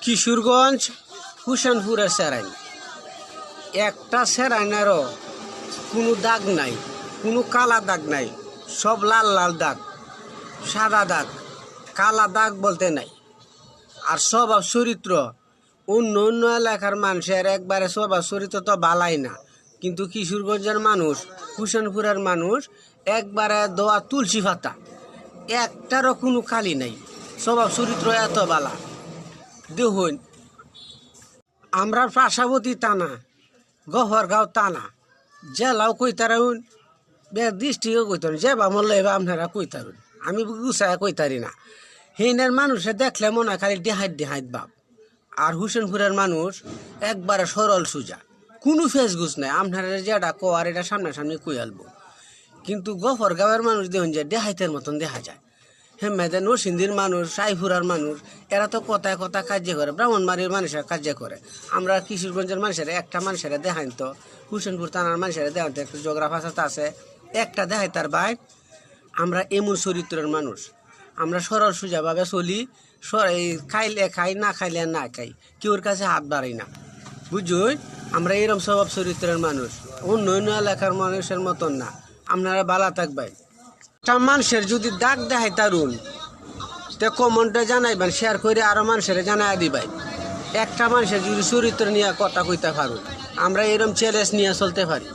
কিশোরগঞ্জ হুসেনপুরের সেরাইন একটা সেরাইনেরও কোনো দাগ নাই, কোনো কালা দাগ নাই, সব লাল লাল দাগ, সাদা দাগ, কালা দাগ বলতে নাই। আর স্বভাব চরিত্র অন্য অন্য এলাকার মানুষের একবারে স্বভাব চরিত্র তো বালাই না, কিন্তু কিশোরগঞ্জের মানুষ, হুসেনপুরের মানুষ একবারে দোয়া তুলসী পাতা, একটারও কোনো কালি নাই, স্বভাব চরিত্র এত বালা। দেখুন আমরা পার্শ্ববর্তী টানা গহরগাঁও টানা জেলাও কইতারুন ডিস্ট্রিক্টও কইতারুন, যে বা মরলে এবার আপনারা কইতারুন, আমি গুছায় কইতারি না। সেইনের মানুষে দেখলে মনে হয় খালি দেহাইত দেহাইত বাপ। আর হুসেনপুরের মানুষ একবারে সরল সুজা, কোনো ফেসগুস নাই, আপনারা যেটা কোয়ার এটা সামনাসামনি কই আলবো। কিন্তু গফরগাঁওয়ের মানুষ দেখুন যে দেহাইতের মতন দেখা যায়। হেমেদে নরসিংদীর মানুষ, সাইফুরার মানুষ, এরা তো কথায় কথা কার্য করে, ব্রাহ্মণবাড়ির মানুষেরা কার্য করে। আমরা কিশোরগঞ্জের মানুষেরা একটা মানুষের দেখাইন তো, হুসেনপুর থানার মানুষেরা দেখান তো একটু জোগ্রাফাসাতে আছে, একটা দেখাই তার ভাই। আমরা এমন চরিত্রের মানুষ, আমরা সরল সোজাভাবে চলি, খাইলে খাই, না খাইলে না খাই, কেউর কাছে হাত বাড়াই না, বুঝুন। আমরা এরকম স্বভাব চরিত্রের মানুষ, অন্য অন্য এলাকার মানুষের মতন না। আপনারা ভালো থাকবেন। একটা মানুষের যদি দাগ দেখাই তারুন তে কমেন্টে জানাইবেন, শেয়ার করে আরো মানুষের জানাই দিবেন। একটা মানুষের যদি চরিত্র নিয়ে কথা কইতে পারুন, আমরা এরকম চ্যালেঞ্জ নিয়ে চলতে পারি।